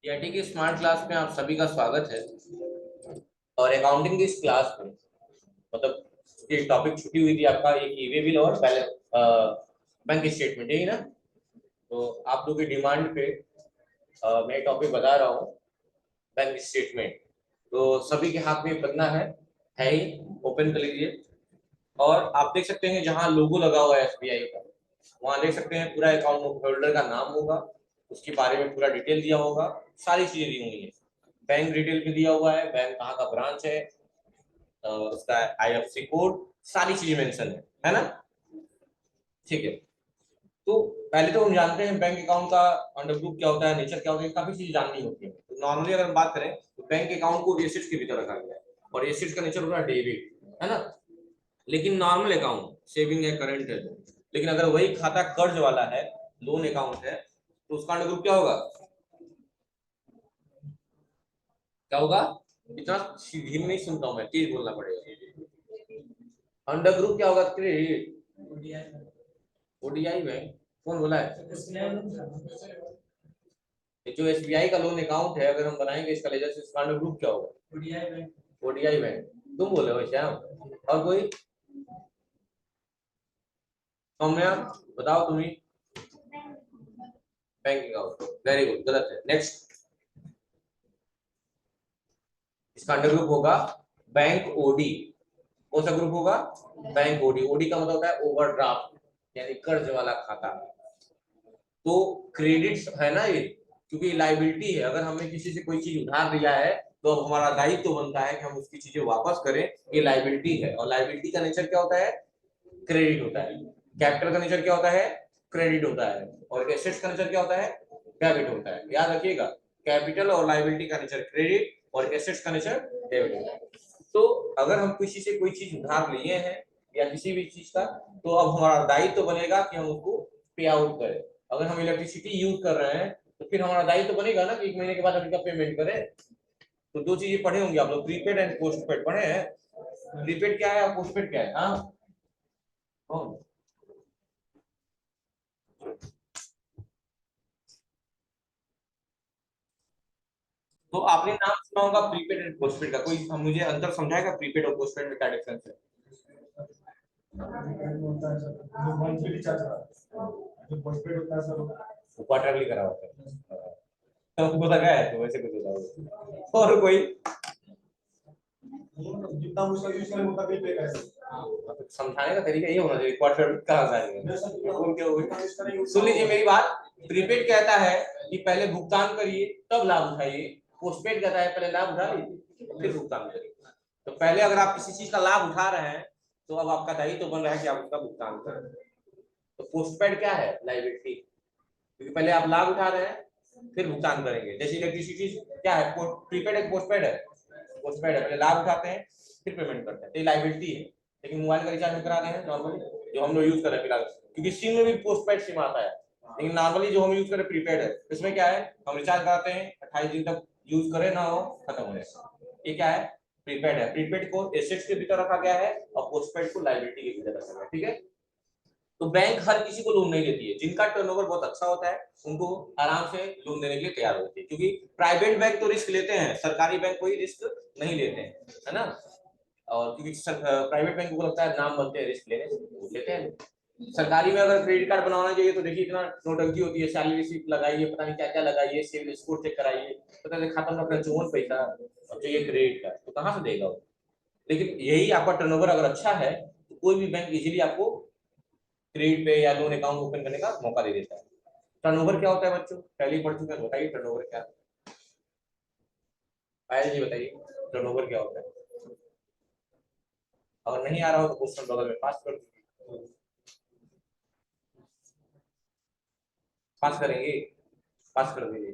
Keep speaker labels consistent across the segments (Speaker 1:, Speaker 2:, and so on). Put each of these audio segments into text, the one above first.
Speaker 1: TIT की smart class में आप सभी का स्वागत है। और अकाउंटिंग की इस क्लास में मतलब ये टॉपिक छुट्टी हुई थी आपका एक ईवे बिल और पहले बैंक स्टेटमेंट, यही ना। तो आप लोगों की डिमांड पे मैं टॉपिक बता रहा हूँ, बैंक स्टेटमेंट। तो सभी के हाथ में पन्ना है ही। ओपन कर लीजिए और आप देख सकते हैं जहाँ लोगो लगा हुआ है एसबीआई का, वहाँ देख सकते हैं पूरा अकाउंट होल्डर का नाम होगा, उसके बारे में पूरा डिटेल दिया होगा, सारी चीजें दी हुई है। बैंक डिटेल भी दिया हुआ है, बैंक कहाँ का ब्रांच है, उसका आईएफएससी कोड, सारी चीजें मेंशन है ना। ठीक है। तो पहले तो हम जानते हैं बैंक अकाउंट का अंडर ग्रुप क्या होता है, नेचर क्या होता है, काफी चीजें जाननी होती है। तो नॉर्मली अगर हम बात करें तो बैंक अकाउंट को एसेट्स के भीतर रखा गया है और एसेट्स का नेचर होता है डेबिट, है ना। लेकिन नॉर्मल अकाउंट सेविंग है, करंट है, लेकिन अगर वही खाता कर्ज वाला है, लोन अकाउंट है, तो उसका अंडर ग्रुप क्या होगा, क्या होगा। इतना धीमे नहीं सुनता हूं मैं, तेज बोलना पड़ेगा। अंडर ग्रुप क्या होगा, क्रेडिट। ओडीआई बैंक कौन बोला है, जो एसबीआई का लोन अकाउंट है, अगर हम बनाएंगे इसका लेजर से, इसका अंडर ग्रुप क्या होगा, ओडीआई बैंक। ओडीआई बैंक तुम बोले हो श्याम, और कोई सौम्या बताओ तुम्हें। बैंक अकाउंट, वेरी गुड, गलत है। नेक्स्ट, इसका अंडर ग्रुप होगा बैंक ओडी। कौन सा ग्रुप होगा, बैंक ओडी। ओडी का मतलब होता है ओवरड्राफ्ट यानी कर्ज वाला खाता। तो क्रेडिट है ना ये, क्योंकि लाइबिलिटी है। अगर हमने किसी से कोई चीज उधार लिया है तो अब हमारा दायित्व तो बनता है कि हम उसकी चीजें वापस करें। ये लाइबिलिटी है और लाइबिलिटी का नेचर क्या होता है, क्रेडिट होता है। कैपिटल का नेचर क्या होता है, क्रेडिट होता है। और एसेट्स का नेचर क्या होता है, डेबिट होता है। याद रखिएगा, कैपिटल और लाइबिलिटी का नेचर क्रेडिट और एसेट्स का नेचर डेबिट होता है। तो अगर हम किसी से कोई चीज उधार लिए हैं या किसी भी चीज का, तो अब हमारा दायित्व तो बनेगा कि हम उसको पे आउट करें। अगर हम इलेक्ट्रिसिटी यूज कर रहे हैं तो फिर हमारा दायित्व तो बनेगा ना कि एक महीने के बाद हम इनका पेमेंट करें। तो दो चीजें पढ़े होंगे आप लोग, प्रीपेड एंड पोस्टपेड पढ़े हैं। प्रीपेड क्या है और पोस्टपेड क्या है, हाँ कौन। तो आपने नाम सुना होगा प्रीपेड एंड पोस्टपेड का, कोई मुझे अंतर समझाएगा प्रीपेड और पोस्टपेड में क्या डिफरेंस है। जो मंथली रिचार्ज करा, जो पोस्टपेड होता है सर वो क्वार्टरली करा होता है। तो हमको लगा है तो वैसे कुछ होता होगा। और कोई जितना उसका यूज करें उतना बिल पे करें। समझाने का तरीका ये होना चाहिए, क्वार्टर कहाँ से आएगा, बोल के हो। सुन लीजिए मेरी बात। प्रीपेड कहता है कि पहले भुगतान करिए तब लाभ उठाइए। पोस्टपेड कहता है पहले लाभ उठा लीजिए फिर भुगतान करिए। तो पहले अगर आप किसी चीज का लाभ उठा रहे हैं तो अब आपका दायित्व तो बन रहा है कि आप उसका भुगतान करें। तो पोस्टपेड क्या है, लाइबिलिटी। क्योंकि पहले आप लाभ उठा रहे हैं फिर भुगतान करेंगे। जैसे इलेक्ट्रिसिटी क्या है, प्रीपेड है पोस्टपेड है, पोस्टपेड है, पहले लाभ उठाते हैं फिर पेमेंट करते हैं, तो ये लाइबिलिटी है। लेकिन मोबाइल का रिचार्ज हम करा रहे हैं नॉर्मली, जो हम लोग यूज कर रहे हैं फिलहाल, क्योंकि सिम में भी पोस्टपेड सिम आता है। लेकिन नॉर्मली जो हम यूज कर रहे हैं प्रीपेड है। इसमें क्या है, हम रिचार्ज कराते हैं 28 दिन तक यूज करें ना हो, खत्म हो जाए। ये क्या है, प्रीपेड है। प्रीपेड को एसेट्स के भीतर रखा गया है और पोस्टपेड को लाइबिलिटी के भीतर रखा गया है, ठीक है। तो बैंक हर किसी को लोन नहीं देती है, जिनका टर्नओवर बहुत अच्छा होता है उनको आराम से लोन देने के लिए तैयार होती है। क्योंकि प्राइवेट बैंक तो रिस्क लेते हैं, सरकारी बैंक कोई रिस्क नहीं लेते हैं, है ना। और क्योंकि प्राइवेट बैंक को लगता है नाम बनते हैं रिस्क लेने से, लेते हैं। सरकारी में अगर क्रेडिट कार्ड बनवाना चाहिए तो देखिए इतना नोटंकी होती है, सैलरी रिसीट लगाइए, पता नहीं क्या क्या लगाइए, सिविल स्कोर चेक कराइए, पता नहीं खाता में अपना चौवन पैसा और चाहिए क्रेडिट कार्ड, तो कहाँ से देगा वो। लेकिन यही आपका टर्नओवर अगर अच्छा है तो कोई भी बैंक इजीली आपको क्रेडिट पे या लोन अकाउंट ओपन करने का मौका दे देता है। टर्नओवर क्या होता है बच्चों, पहले पढ़ चुके हैं, बताइए टर्नओवर क्या है। पायल जी बताइए टर्नओवर क्या होता है। अगर नहीं आ रहा हो तो क्वेश्चन बगल में पास कर दीजिए, पास करेंगे, पास कर दीजिए।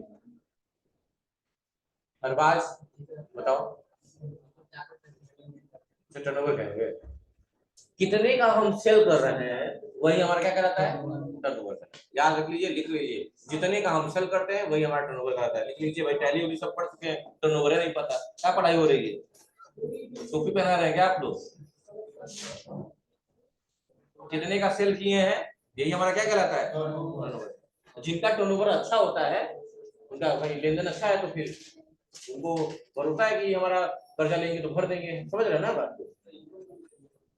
Speaker 1: अरबाज बताओ, टर्नओवर कहेंगे कितने का हम सेल कर रहे हैं, वही हमारा क्या कहलाता है, टर्नओवर। याद रख लीजिए, लिख लीजिए, जितने का हम सेल करते हैं वही हमारा टर्नओवर कहलाता है। लिख लीजिए भाई, टैली वैली सब पढ़ चुके हैं, टर्नओवर है नहीं पता, क्या पढ़ाई हो रही है, टोपी पहना रहे हैं क्या आप लोग। कितने का सेल किए हैं, यही हमारा क्या कहलाता है, टर्नओवर। जिनका टर्नओवर अच्छा होता है उनका भाई लेन देन अच्छा है तो फिर उनको भरोसा है कि हमारा कर्जा लेंगे तो भर देंगे, समझ रहे हो ना बात को?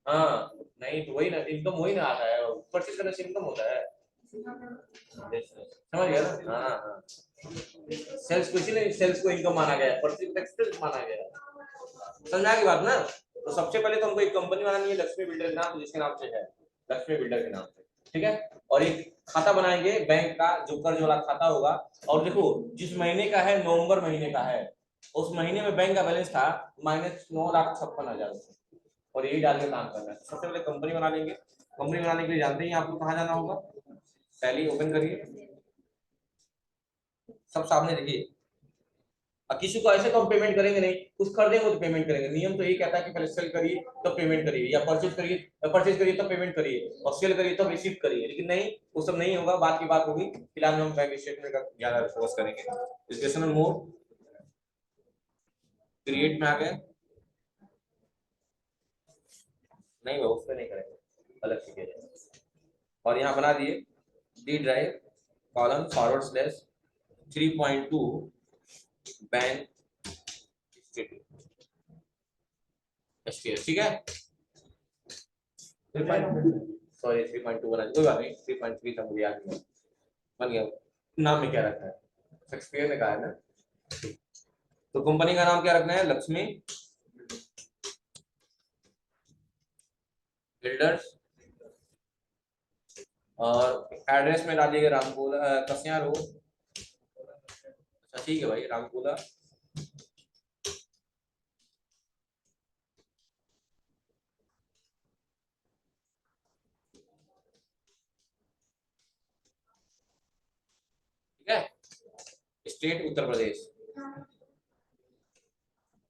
Speaker 1: हाँ नहीं तो वही ना, इनकम वही ना आता है, परचेज करने से इनकम होता है, समझ गया ना? हाँ हाँ, सेल्स को इसीलिए सेल्स को इनकम माना गया है, परचेज को एक्सपेंस माना गया है, समझा की बात ना? तो सबसे पहले तो हमको एक कंपनी बनानी है लक्ष्मी बिल्डर के नाम, जिसके नाम से है लक्ष्मी बिल्डर के नाम से, ठीक है? और एक खाता बनाएंगे बैंक का, जो कर्ज वाला खाता होगा। और देखो जिस महीने का है, नवंबर महीने का है, उस महीने में बैंक का बैलेंस था -9,56,000, और यही डाल के काम करना है। सबसे पहले कंपनी बना लेंगे। कंपनी बनाने के लिए जानते हैं आपको कहाँ जाना होगा? पहले ओपन करिए, सब सामने देखिए। किसी को ऐसे तो हम पेमेंट करेंगे नहीं, कुछ खरीदेंगे तो पेमेंट करेंगे। नियम तो यही कहता है कि पहले सेल करिए तब पेमेंट करिए, या परचेज करिए तब पेमेंट करिए, और सेल करिए तब रिसीव करिए। लेकिन नहीं, वो सब नहीं होगा, बात की बात होगी। फिलहाल हम बैंक स्टेटमेंट का ज्यादा फोकस करेंगे। डिस्कशन मोड क्रिएट में आ गए, नहीं उस पर नहीं करेंगे, अलग से किया। और यहाँ बना दिए D drive column /3.2 bank statement, ठीक है? सॉरी 3.2 बना, कोई बात नहीं, 3.3 था, मुझे याद नहीं, बन गया। नाम में क्या रखना है? शेक्सपियर ने कहा है ना। तो कंपनी का नाम क्या रखना है? लक्ष्मी बिल्डर्स, और एड्रेस में डालिएगा रामकोला, कसिया रोड। अच्छा ठीक है भाई, रामकोला ठीक है? State Uttar Pradesh.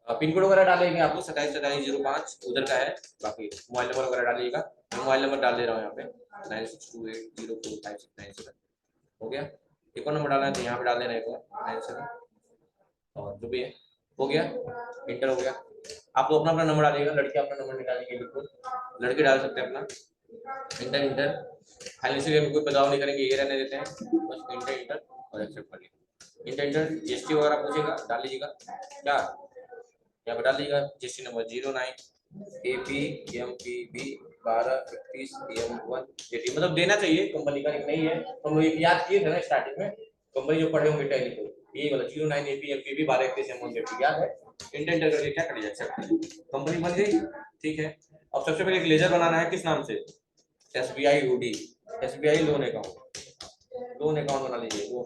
Speaker 1: Pin code वगैरह डालेंगे आपको 272705 उधर का है। बाकी मोबाइल नंबर वगैरह डालिएगा, मैं मोबाइल नंबर डाल दे रहा हूँ यहाँ पे 9628045697। हो गया? एक और नंबर डालना है तो यहाँ पे डाल देना, एक और 97, और जो भी है हो गया, इंटर हो गया। आप तो अपना अपना नंबर डालिएगा, लड़के अपना नंबर निकालेंगे, बिल्कुल लड़के डाल सकते हैं अपना। इंटर इंटर फाइनल से कोई बदलाव नहीं करेंगे, ये रहने देते हैं बस। इंटर इंटर और एक्सेप्ट कर लीजिए। इंटर इंटर जीएसटी वगैरह पूछेगा, डाल लीजिएगा क्या, यहाँ पर डाल लीजिएगा जीएसटी नंबर 09 APMPB 1231 मतलब देना चाहिए कंपनी का, नहीं है तो हम लोग एक याद किए थे ना स्टार्टिंग में, कंपनी जो पढ़े होंगे टैली को, ये वाला 09 APMPB 1231 याद है। इंटर इंटर करके क्या कर लीजिए, एक्सेप्ट, कंपनी बन गई, ठीक है? अब सबसे पहले एक लेजर बनाना है, किस नाम से? SBI OD, SBI loan account, loan account बना लीजिए वो।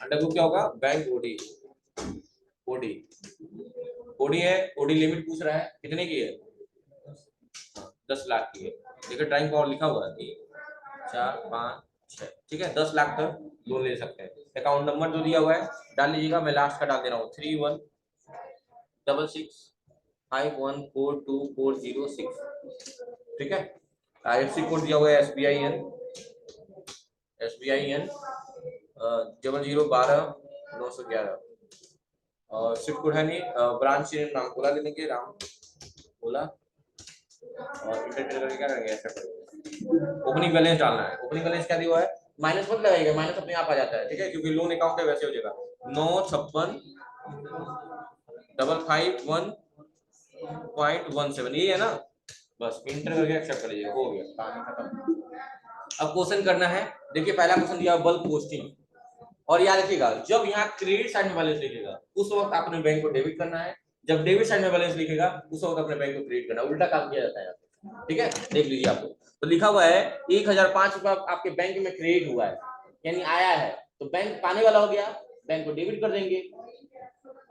Speaker 1: अंडर क्या होगा? बैंक ओडी, ओडी ओडी है। ओडी लिमिट पूछ रहा है कितने की है? 10 लाख की है। देखिए टाइम पावर लिखा हुआ है 3 4 5 6, ठीक है? 10 लाख तक लोन ले सकते हैं। अकाउंट नंबर जो दिया हुआ है डाल लीजिएगा, मैं लास्ट का डाल दे रहा हूँ 316651424006, ठीक है? IFC कोड दिया हुआ है SBIN 0012 और शिफ्ट कोड है नहीं, ब्रांच रामकोला ले लेंगे, रामकोला, और इंटर करके क्या करेंगे, ऐसा करेंगे। ओपनिंग बैलेंस डालना है। ओपनिंग बैलेंस क्या दिया हुआ है? माइनस मत लगाइएगा, माइनस अपने आप आ जाता है, ठीक है? क्योंकि लोन अकाउंट है, वैसे हो जाएगा 956,551.17, ये है ना? बस इंटर करके एक्सेप्ट कर लीजिए, हो गया, कहानी खत्म। अब क्वेश्चन करना है। देखिए पहला क्वेश्चन दिया बल्क पोस्टिंग, और याद रखिएगा जब यहाँ क्रेडिट साइड में बैलेंस लिखेगा उस वक्त आपने बैंक को डेबिट करना है, जब डेबिट साइड में बैलेंस लिखेगा उस वक्त अपने बैंक को क्रेडिट करना है, उल्टा काम किया जाता है, ठीक है? देख लीजिए आपको तो लिखा हुआ है 1005 रुपया आपके बैंक में क्रेडिट हुआ है, यानी आया है, तो बैंक पाने वाला हो गया, बैंक को डेबिट कर देंगे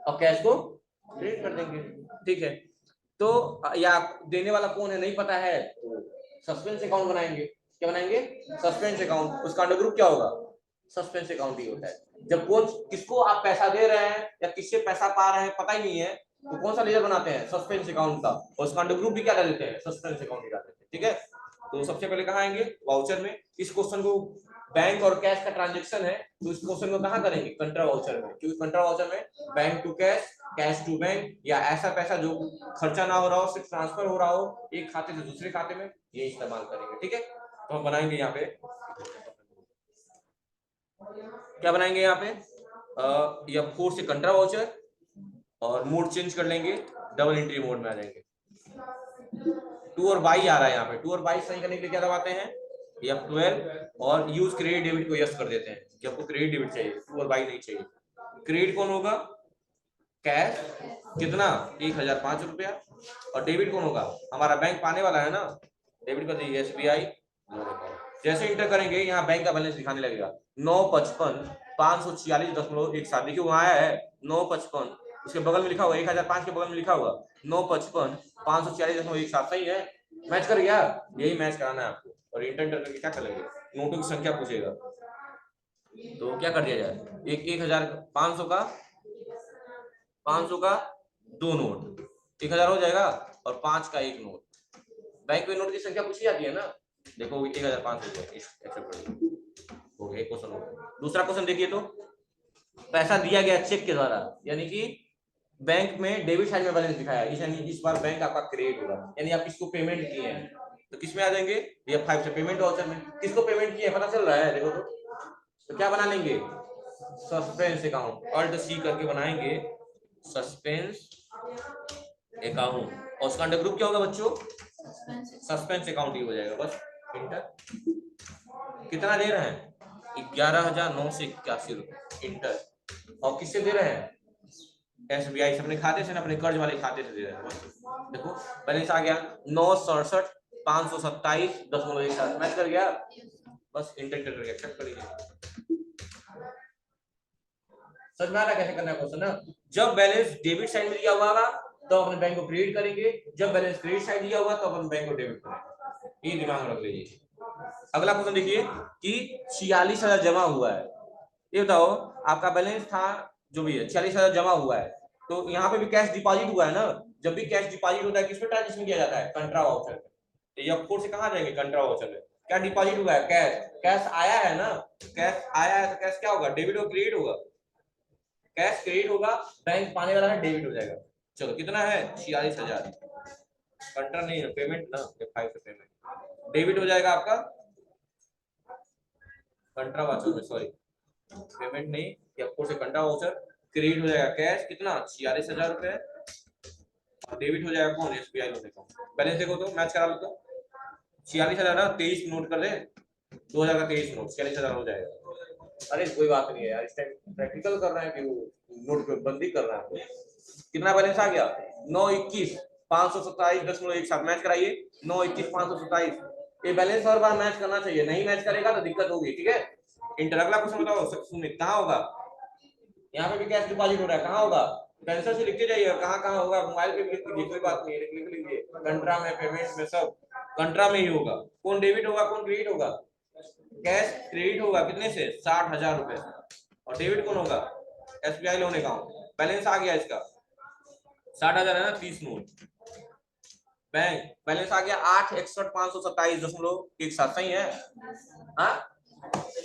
Speaker 1: और कैश को क्रेडिट कर देंगे, ठीक है? तो या देने वाला कौन है नहीं पता है तो सस्पेंस अकाउंट बनाएंगे। क्या बनाएंगे? Suspense account. उसका अंडर ग्रुप क्या होगा? सस्पेंस अकाउंट ही होता है। जब कौन किसको आप पैसा दे रहे हैं या किससे पैसा पा रहे हैं पता ही नहीं है, तो कौन सा लेजर बनाते हैं? सस्पेंस अकाउंट का, और उसका अंडर ग्रुप भी क्या डाल देते हैं? सस्पेंस अकाउंट ही डाल देते हैं, ठीक है? तो सबसे पहले कहाँ आएंगे? वाउचर में। इस क्वेश्चन को बैंक और कैश का ट्रांजेक्शन है, तो इस क्वेश्चन को कहाँ करेंगे? कंट्रा वाउचर में, क्योंकि कंट्रा वाउचर में bank to cash, cash to bank, या ऐसा पैसा जो खर्चा ना हो रहा हो, सिर्फ ट्रांसफर हो रहा हो एक खाते से दूसरे खाते में, ये इस्तेमाल करेंगे, ठीक है? तो हम बनाएंगे यहाँ पे, क्या बनाएंगे यहाँ पे, F4 से कंट्रा वाउचर और मोड चेंज कर लेंगे, डबल एंट्री मोड में आ जाएंगे। टू और बाई आ रहा है यहाँ पे, टू और बाई सही करने के लिए क्या दबाते हैं, F12 और यूज क्रेडिट डेबिट को यस कर देते हैं कि आपको क्रेडिट डेबिट चाहिए, टू और बाई नहीं चाहिए। क्रेडिट कौन होगा, कैश कितना 1005 रुपया, और डेबिट कौन होगा, हमारा बैंक पाने वाला है ना, डेबिट कर दीजिए SBI। जैसे इंटर करेंगे यहाँ बैंक का बैलेंस दिखाने लगेगा 955,546.17, देखिए वहाँ आया है 955, उसके बगल में लिखा हुआ 1005 के बगल में लिखा हुआ 955,546.17, सही है, मैच कर गया, यही मैच कराना है आपको। और इंटर करके क्या कर लेंगे, नोटों की संख्या पूछेगा तो क्या कर दिया जाए, 500 का 2 नोट, 1000 हो जाएगा, और 5 का 1 नोट। बैंक में नोट की संख्या पूछी जाती है ना, देखो 1005 हो गया, एक क्वेश्चन हो गया। दूसरा क्वेश्चन देखिए, तो पैसा दिया गया चेक के द्वारा, यानी कि बैंक में डेबिट साइड में बैलेंस दिखाया, यानी इस बार बैंक आपका क्रेडिट होगा, यानी आप किसको पेमेंट किए हैं, तो किस में आ जाएंगे, F5 से पेमेंट वाउचर में। किसको पेमेंट किए पता चल रहा है, देखो तो क्या बना लेंगे, सस्पेंस अकाउंट, ऑल्ट सी करके बनाएंगे सस्पेंस अकाउंट, और उसका अंडर ग्रुप क्या होगा बच्चों, सस्पेंस अकाउंट ही हो जाएगा, बस इंटर। कितना दे रहे हैं, 11,981 रुपए, इंटर। और किससे दे रहे हैं, SBI से, अपने खाते से ना, अपने कर्ज वाले खाते से दे रहे हैं। देखो बैलेंस आ गया 967,527.17, मैच कर गया, बस इंटर करके एक्सेप्ट करिए। समझ में आ रहा कैसे करना है क्वेश्चन ना, जब बैलेंस डेबिट साइड में दिया हुआ होगा तो अपने बैंक को क्रेडिट करेंगे, जब बैलेंस क्रेडिट साइड दिया हुआ तो अपन बैंक को डेबिट करेंगे, ये दिमाग में रख लीजिए। अगला क्वेश्चन देखिए कि 46,000 जमा हुआ है, ये बताओ आपका बैलेंस था जो भी है 46,000 जमा हुआ है, तो यहाँ पे भी कैश डिपॉजिट हुआ है ना, जब भी कैश डिपॉजिट होता है किसमें ट्रांजेक्शन किया जाता है, कंट्रा वाउचर में। F4 से कहाँ जाएंगे, कंट्रा वाउचर में। क्या डिपॉजिट हुआ है, कैश, कैश आया है ना, कैश आया है तो कैश क्या होगा, डेबिट और क्रेडिट होगा, कैश क्रेडिट होगा, बैंक पाने वाला है डेबिट हो जाएगा। चलो कितना है 46,000, कंट्रा नहीं है, पेमेंट ना, F5 से पेमेंट, डेबिट हो जाएगा आपका कंट्रा वाउचर में, सॉरी पेमेंट नहीं, F4 से कंट्रा वाउचर, क्रेडिट हो जाएगा कैश कितना 46,000 रुपए, और डेबिट हो जाएगा कौन, SBI लोन अकाउंट। बैलेंस देखो तो मैच करा लो तो 46,000 ना 23 नोट कर दे, 2000 का 23 नोट 46,000 हो जाएगा। अरे कोई बात नहीं है यार, इस टाइम प्रैक्टिकल कर रहे हैं कि वो नोट पे बंदी कर रहा है। कितना बैलेंस आ गया 921,527.17, मैच कराइए 921,527, ये बैलेंस हर बार मैच करना चाहिए, नहीं मैच करेगा तो दिक्कत होगी, ठीक है। इंटर अगला क्वेश्चन बताओ, सुनिए कहाँ होगा, यहाँ पे भी कैश डिपॉजिट हो रहा है, कहाँ होगा, पेंसिल से लिखते जाइए, कहाँ कहाँ होगा, मोबाइल पे भी लिख लीजिए, कोई बात नहीं है, लिख लीजिए, कंट्रा में, पेमेंट में, सब कंट्रा में ही होगा। कौन डेबिट होगा कौन क्रेडिट होगा, कैश क्रेडिट होगा कितने से 60,000 रुपए, और डेबिट कौन होगा, SBI लोन अकाउंट। बैलेंस आ गया इसका 60,000 है ना, 30 नोट, बैंक बैलेंस आ गया 861,527.17, सही है। हाँ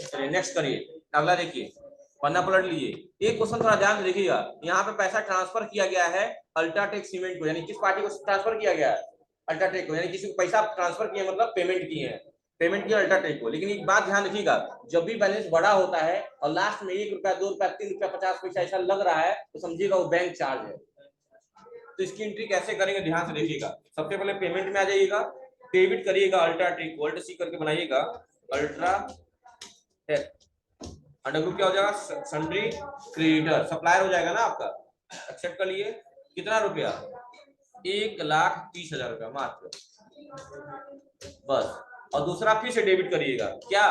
Speaker 1: चलिए नेक्स्ट करिए, अगला देखिए, पन्ना पलट लीजिए, एक क्वेश्चन थोड़ा ध्यान से देखिएगा, यहाँ पे पैसा ट्रांसफर किया गया है अल्ट्राटेक सीमेंट को, यानी किस पार्टी को ट्रांसफर किया गया है, अल्ट्राटेक को, यानी किसी को पैसा ट्रांसफर किया मतलब पेमेंट किए हैं, पेमेंट किया अल्ट्राटेक को। लेकिन एक बात ध्यान रखिएगा, जब भी बैलेंस बड़ा होता है और लास्ट में 1 रुपया 2 रुपया 3 रुपया 50 पैसा ऐसा लग रहा है तो समझिएगा वो बैंक चार्ज है। तो इसकी एंट्री कैसे करेंगे ध्यान से देखिएगा, सबसे पहले पेमेंट में आ जाइएगा, डेबिट करिएगा अल्ट्राटेक, ऑल्ट सी करके बनाइएगा अल्ट्राटेक, अंडर ग्रुप क्या हो जाएगा, सन्ड्री क्रेडिटर, सप्लायर हो जाएगा ना आपका, एक्सेप्ट कर लिए, कितना रुपया 1,30,000 रुपया मात्र, बस। और दूसरा फिर से डेबिट करिएगा, क्या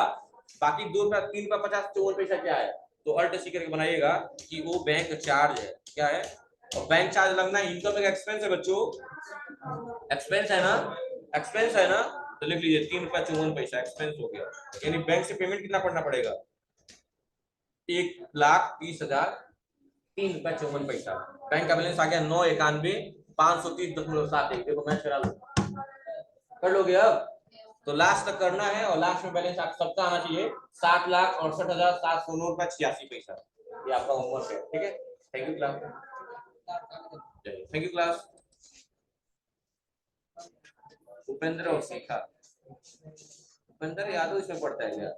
Speaker 1: बाकी 2 रुपया 3 रुपया 50 54 पैसा क्या है, तो अल्ट सी करके बनाइएगा कि वो बैंक चार्ज है, क्या है, और बैंक चार्ज लगना इनकम एक एक्सपेंस है बच्चों, एक्सपेंस है ना, एक्सपेंस है ना, तो लिख लीजिए 3 रुपया 54 पैसा एक्सपेंस हो गया, यानी बैंक से पेमेंट कितना पड़ना पड़ेगा 1,30,000 3 रुपया 54 पैसा। बैंक का बैलेंस आ गया 991,530.71, देखो मैच करा लो, कर लोगे अब, तो लास्ट तक करना है, और लास्ट में बैलेंस आप सबका आना चाहिए 7,68,709.86, ये आपका होमवर्क है, ठीक है। Thank you class, thank you class. Upendra और शिखा। बंदर यादव इसमें पड़ता है क्या?